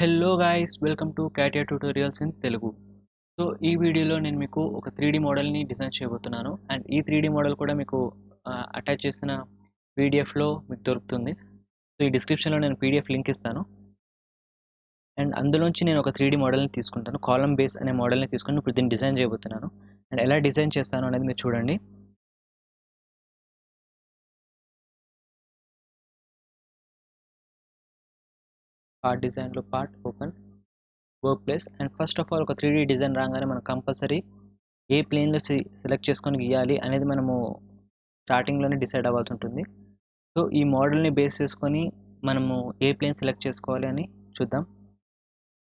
Hello guys, welcome to CATIA tutorials in Telugu. So ఈ వీడియోలో నేను మీకు ఒక 3D మోడల్ని డిజైన్ చేయబోతున్నాను. అండ్ ఈ 3D మోడల్ కూడా మీకు అటాచ్ చేసిన పీడిఎఫ్లో మీకు దొరుకుతుంది. సో ఈ డిస్క్రిప్షన్లో నేను పీడిఎఫ్ లింక్ ఇస్తాను. అండ్ అందులోంచి నేను ఒక 3D మోడల్ని తీసుకుంటాను. కాలమ్ బేస్ అనే మోడల్ని తీసుకొని ఇప్పుడు దీన్ని డిజైన్ చేయబోతున్నాను. అండ్ ఎలా డిజైన్ చేస్తాను అనేది మీరు చూడండి. పార్ట్ డిజైన్లో part open work place. And first of all ఒక 3D డిజైన్ రాగానే మనం కంపల్సరీ ఏ ప్లేన్లో సెలెక్ట్ చేసుకొని గీయాలి అనేది మనము స్టార్టింగ్లోనే డిసైడ్ అవ్వాల్సి ఉంటుంది. సో ఈ మోడల్ని బేస్ చేసుకొని మనము ఏ ప్లేన్ సెలెక్ట్ చేసుకోవాలి అని చూద్దాం.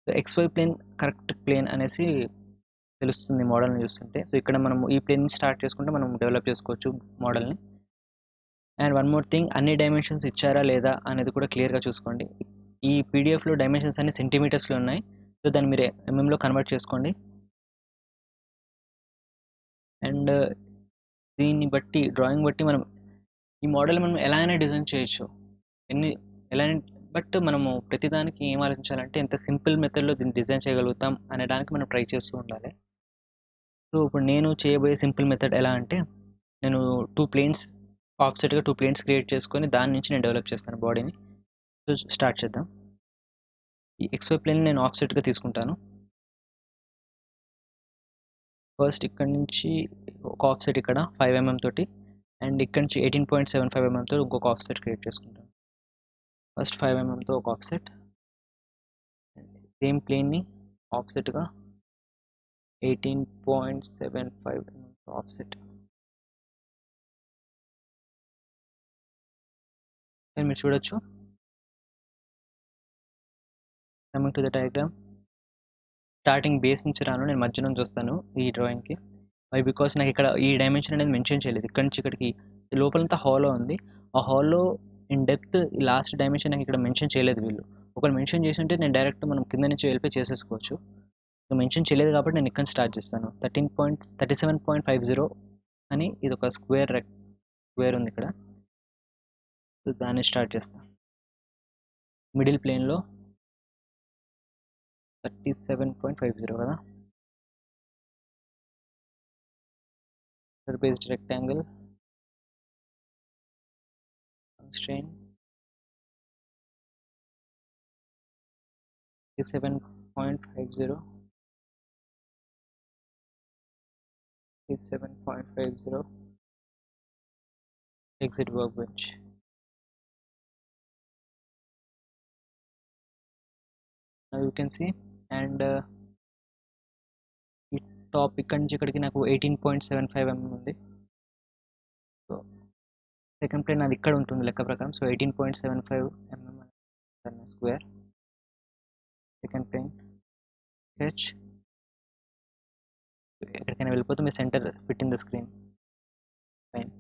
So XY plane correct plane అనేసి తెలుస్తుంది మోడల్ని చూస్తుంటే. సో ఇక్కడ మనము ఈ ప్లేన్ స్టార్ట్ చేసుకుంటే మనం డెవలప్ చేసుకోవచ్చు మోడల్ని. అండ్ వన్ మోర్ థింగ్, అన్ని డైమెన్షన్స్ ఇచ్చారా లేదా అనేది కూడా క్లియర్గా చూసుకోండి. ఈ పీడిఎఫ్లో డైమెన్షన్స్ అన్ని సెంటీమీటర్స్లో ఉన్నాయి. సో దాన్ని మీరు ఎంఎంలో కన్వర్ట్ చేసుకోండి. అండ్ దీన్ని బట్టి డ్రాయింగ్ బట్టి మనం ఈ మోడల్ మనం ఎలా అయినా డిజైన్ చేయొచ్చు. ఎలా బట్ మనము ప్రతిదానికి ఏం ఆలోచించాలంటే ఎంత సింపుల్ మెథడ్లో దీన్ని డిజైన్ చేయగలుగుతాం అనేదానికి మనం ట్రై చేస్తూ ఉండాలి. సో ఇప్పుడు నేను చేయబోయే సింపుల్ మెథడ్ ఎలా అంటే, నేను ఆఫ్సెట్గా టూ ప్లేన్స్ క్రియేట్ చేసుకొని దాని నుంచి నేను డెవలప్ చేస్తాను బాడీని. సో స్టార్ట్ చేద్దాం. ఈ XY ప్లేన్ నేను ఆఫ్సెట్గా తీసుకుంటాను. ఫస్ట్ ఇక్కడ నుంచి ఒక ఆఫ్సెట్ ఇక్కడ 5 mm తోటి, అండ్ ఇక్కడ నుంచి 18.75 mm తో ఇంకొక ఆఫ్సెట్ క్రియేట్ చేసుకుంటాను. ఫస్ట్ 5 mm తో ఒక ఆఫ్సెట్, సేమ్ ప్లేన్ని ఆఫ్సెట్గా 18.75 mm ఆఫ్సెట్. మీరు చూడొచ్చు. Coming to the diagram, starting base నుంచి రాను, నేను మధ్య నుంచి వస్తాను ఈ డ్రాయింగ్కి. బికాస్ నాకు ఇక్కడ ఈ డైమెన్షన్ అనేది మెన్షన్ చేయలేదు. ఇక్కడ నుంచి ఇక్కడికి లోపలంతా హాలో ఉంది. ఆ హాలో ఇన్ డెప్త్ ఈ లాస్ట్ డైమెన్షన్ నాకు ఇక్కడ మెన్షన్ చేయలేదు వీళ్ళు. ఒకవేళ మెన్షన్ చేసి ఉంటే నేను డైరెక్ట్ మనం కింద నుంచి వెళ్ళిపోయి చేసేసుకోవచ్చు. సో మెన్షన్ చేయలేదు కాబట్టి నేను ఇక్కడ స్టార్ట్ చేస్తాను. 37.50 అని ఇది ఒక స్క్వేర్ ఉంది ఇక్కడ. సో దాన్ని స్టార్ట్ చేస్తాను. మిడిల్ ప్లేన్లో 37.50 కదా. based rectangle, constraint 37.50, 37.50 exit workbench. Now you can see, and ఈ టాప్ ఇక్కడ నుంచి ఇక్కడికి నాకు 18.75 mm ఉంది. సో సెకండ్ ప్లేన్ అది ఇక్కడ ఉంటుంది లెక్క ప్రకారం. So 18.75 mm square. Second plane sketch. ఎక్కడికైనా వెళ్ళిపోతే మీ centre fit in the screen. Fine.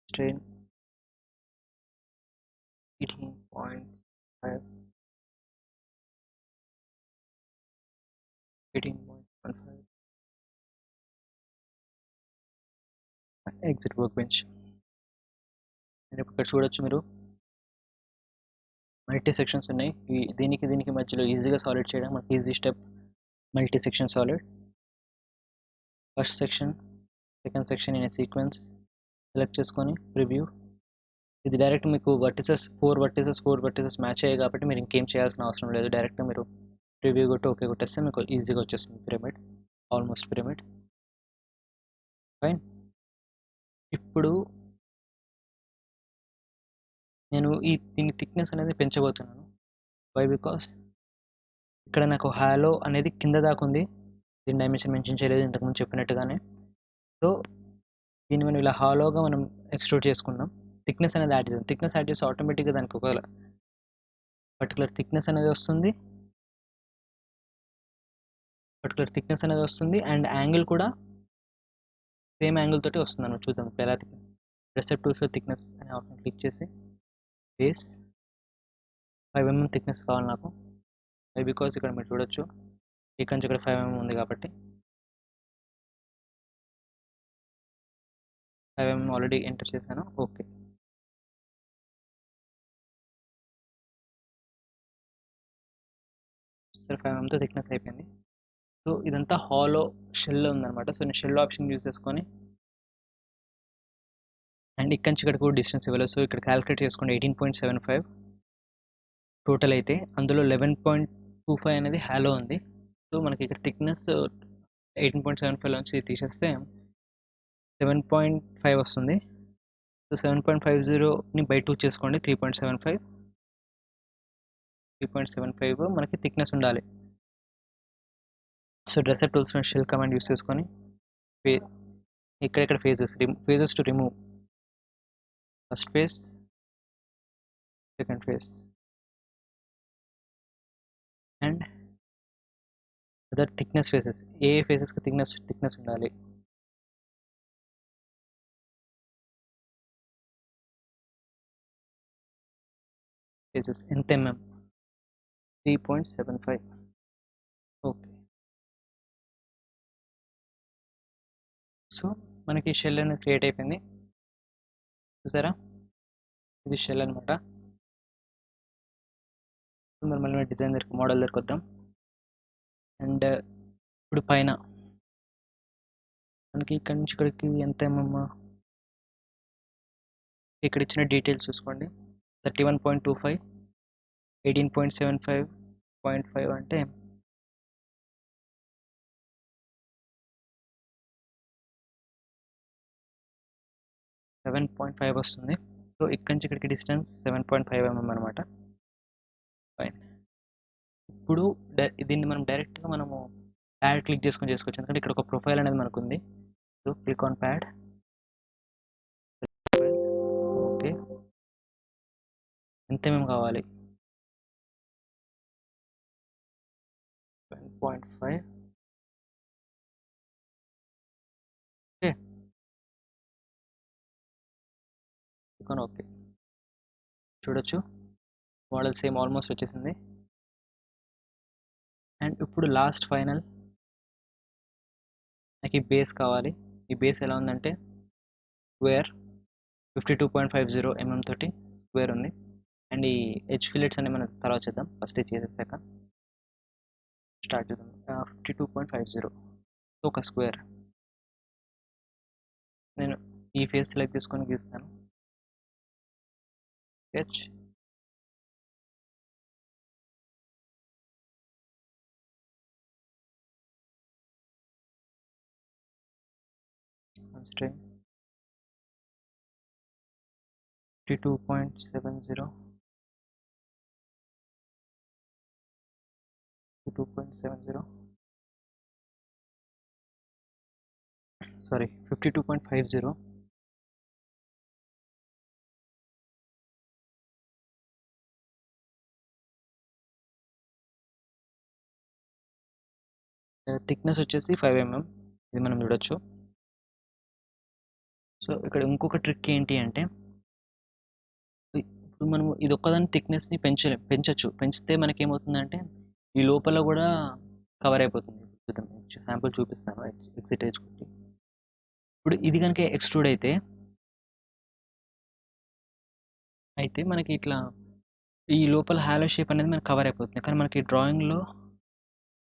Strain 18.5, 18.15 exit work bench. నేను ఇక్కడ చూడొచ్చు, మీరు మల్టీ సెక్షన్స్ ఉన్నాయి. దీనికి మధ్యలో ఈజీగా సాలిడ్ చేయడం మనకి easy step multi section solid. First section, second section in sequence select చేసుకొని ప్రివ్యూ. ఇది డైరెక్ట్ మీకు ఫోర్ వర్టిసెస్ మ్యాచ్ అయ్యాయి కాబట్టి మీరు ఇంకేం చేయాల్సిన అవసరం లేదు. డైరెక్ట్ మీరు ప్రివ్యూ కొట్టి ఓకే కొట్టేస్తే మీకు ఈజీగా వచ్చేస్తుంది పిరమిడ్, ఆల్మోస్ట్ పిరమిడ్. ఫైన్. ఇప్పుడు నేను దీని థిక్నెస్ అనేది పెంచబోతున్నాను. బికాస్ ఇక్కడ నాకు హాలో అనేది కింద దాకా ఉంది. దీని డైమెన్షన్ మెన్షన్ చేయలేదు ఇంతకుముందు చెప్పినట్టుగానే. సో దీన్ని మనం ఇలా హాలోగా మనం ఎక్స్ట్రూడ్ చేసుకున్నాం. థిక్నెస్ అనేది యాడ్ చేద్దాం. థిక్నెస్ యాడ్ చేస్తే ఆటోమేటిక్గా దానికి ఒక పర్టికులర్ థిక్నెస్ అనేది వస్తుంది. అండ్ యాంగిల్ కూడా సేమ్ యాంగిల్ తోటి వస్తుంది అన్నమాట. చూద్దాం ఎలా. ప్రెసెప్ట్ టూల్స్లో థిక్నెస్ అనే ఆప్షన్ క్లిక్ చేసి బేస్ 5 mm థిక్నెస్ కావాలి నాకు. బికాస్ ఇక్కడ మీరు చూడొచ్చు, ఇక్కడ నుంచి ఇక్కడ 5 mm ఉంది కాబట్టి 5 mm ఆల్రెడీ ఎంటర్ చేశాను. ఓకే. సరే 5 ఎంఎంతో థిక్నెస్ అయిపోయింది. సో ఇదంతా హాలో షెల్ ఉందన్నమాట. సో నేను షెల్ ఆప్షన్ యూజ్ చేసుకొని అండ్ ఇక్కడి నుంచి ఇక్కడికి కూడా డిస్టెన్స్ ఇవ్వాలి. సో ఇక్కడ క్యాలిక్యులేట్ చేసుకోండి. 18.75 టోటల్ అయితే అందులో 11.25 అనేది హాలో ఉంది. సో మనకి ఇక్కడ థిక్నెస్ 18.75 నుంచి తీసేస్తే 7.5 వస్తుంది. సో 7.50ని బై 2 చేసుకోండి. 3.75 మనకి థిక్నెస్ ఉండాలి. So dress up tools shell command use చేసుకొని ఇక్కడ phases to remove first phase, second phase and other thickness faces. ఏ ఫేసెస్కి థిక్నెస్ ఉండాలి. ఫేసెస్ ఎంత ఎంఎం? 3.75. ఓకే. సో మనకి షెల్ అనేది క్రియేట్ అయిపోయింది. చూసారా, ఇది షెల్ అనమాట. మళ్ళీ డిజైన్ దగ్గర మోడల్ దగ్గరకు వద్దాం. అండ్ ఇప్పుడు పైన మనకి ఇక్కడి నుంచి ఇక్కడికి ఎంత ఏమమ్మా, ఇక్కడ ఇచ్చిన డీటెయిల్స్ చూసుకోండి. 31.25, 18.75.5 అంటే 7.5 వస్తుంది. సో ఇక్కడి నుంచి ఇక్కడికి డిస్టెన్స్ 7.5 mm అనమాట. ఫైన్. ఇప్పుడు దీన్ని మనం డైరెక్ట్గా మనము ప్యాడ్ క్లిక్ చేసుకొని చేసుకోవచ్చు. ఎందుకంటే ఇక్కడ ఒక ప్రొఫైల్ అనేది మనకు ఉంది. So click on pad. Okay, ఎంత మేము కావాలి? 7.5. Okay, click on okay. చూడొచ్చు మోడల్ సేమ్ ఆల్మోస్ట్ వచ్చేసింది. అండ్ ఇప్పుడు లాస్ట్ ఫైనల్ నాకు ఈ బేస్ కావాలి. ఈ బేస్ ఎలా ఉందంటే స్క్వేర్ 52.50 mm తోటి స్క్వేర్ ఉంది. అండ్ ఈ ఎడ్జ్ ఫిల్లెట్స్ అనే మనం తర్వాత చేద్దాం. ఫస్ట్ ఇది చేసేసాక స్టార్ట్ చేద్దాం. 52.50 ఒక స్క్వేర్. నేను ఈ ఫేస్ సెలెక్ట్ చేసుకొని గీస్తాను. స్కెచ్. constraint 52.70, 52.70, sorry 52.50. థిక్నెస్ వచ్చేసి 5 mm. ఇది మనం చూడొచ్చు. సో ఇక్కడ ఇంకొక ట్రిక్ ఏంటి అంటే ఇప్పుడు మనం ఇది ఒక్కదాని థిక్నెస్ని పెంచొచ్చు. పెంచితే మనకేమవుతుందంటే ఈ లోపల కూడా కవర్ అయిపోతుంది. చూద్దాం, శాంపుల్ చూపిస్తాను. ఎగ్జిట్ ఎడ్జ్ కొట్టి ఇప్పుడు ఇది కనుక ఎక్స్ట్రూడ్ అయితే మనకి ఇట్లా ఈ లోపల హాలో షేప్ అనేది మనకి కవర్ అయిపోతుంది. కానీ మనకి డ్రాయింగ్లో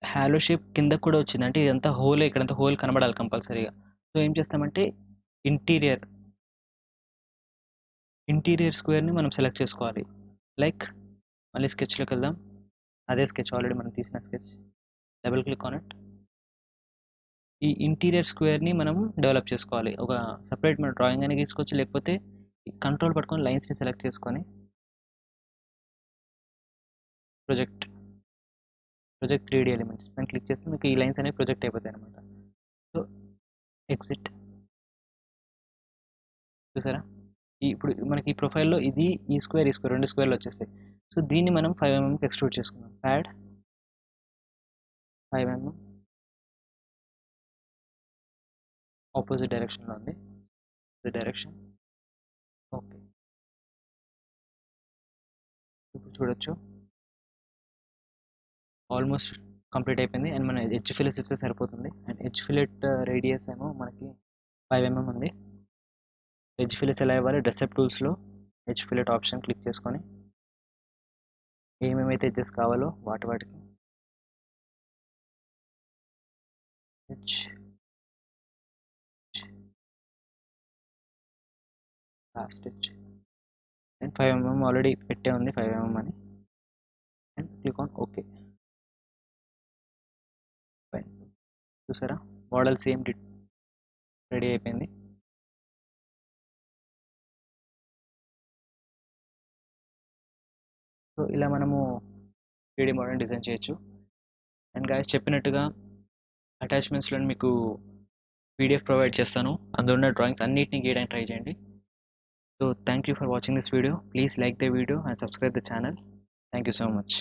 హాలో షేప్ కింద కూడా వచ్చింది. అంటే ఇదంతా హోలే, ఇక్కడంతా హోల్ కనబడాలి కంపల్సరీగా. సో ఏం చేస్తామంటే ఇంటీరియర్ స్క్వేర్ని మనం సెలెక్ట్ చేసుకోవాలి. లైక్ మళ్ళీ స్కెచ్లోకి వెళ్దాం. అదే స్కెచ్, ఆల్రెడీ మనం తీసిన sketch. Double click on it. ఈ ఇంటీరియర్ స్క్వేర్ని మనం డెవలప్ చేసుకోవాలి. ఒక సపరేట్ మన డ్రాయింగ్ అనేది తీసుకోవచ్చు, లేకపోతే కంట్రోల్ పట్టుకొని లైన్స్ని సెలెక్ట్ చేసుకొని ప్రొజెక్ట్ 3D ఎలిమెంట్స్ మనం క్లిక్ చేస్తే మీకు ఈ లైన్స్ అనేవి ప్రొజెక్ట్ అయిపోతాయి అనమాట. So exit. చూసారా, ఇప్పుడు మనకి ఈ ప్రొఫైల్లో ఈ స్క్వేర్ 2 స్క్వేర్లు వచ్చేస్తాయి. సో దీన్ని మనం 5 mm ఎక్స్ట్రూడ్ చేసుకుందాం. ప్యాడ్ 5 mm ఆపోజిట్ డైరెక్షన్లో ఉంది. Direction okay. ఇప్పుడు చూడొచ్చు ఆల్మోస్ట్ కంప్లీట్ అయిపోయింది. అండ్ మన ఎడ్జ్ ఫిల్లెట్ ఇస్తే సరిపోతుంది. అండ్ ఎడ్జ్ ఫిల్లెట్ రేడియస్ ఏమో మనకి 5 mm ఉంది. ఎడ్జ్ ఫిల్లెట్స్ ఎలా ఇవ్వాలి? డ్రెస్అప్ టూల్స్లో ఎడ్జ్ ఫిల్లెట్ ఆప్షన్ క్లిక్ చేసుకొని ఏమేమైతే ఎడ్జెస్ కావాలో వాటికి last stitch and 5 mm already పెట్టే ఉంది 5 mm అని and click on okay. Fine, చూసారా మోడల్ సేమ్ రెడీ అయిపోయింది. సో ఇలా మనము 3D మోడల్ డిజైన్ చేయొచ్చు. అండ్ గాయస్ చెప్పినట్టుగా అటాచ్మెంట్స్లో మీకు పీడిఎఫ్ ప్రొవైడ్ చేస్తాను, అందులో ఉన్న డ్రాయింగ్స్ అన్నిటిని గీయడానికి ట్రై చేయండి. So thank you for watching this video. Please like the video and subscribe the channel. Thank you so much.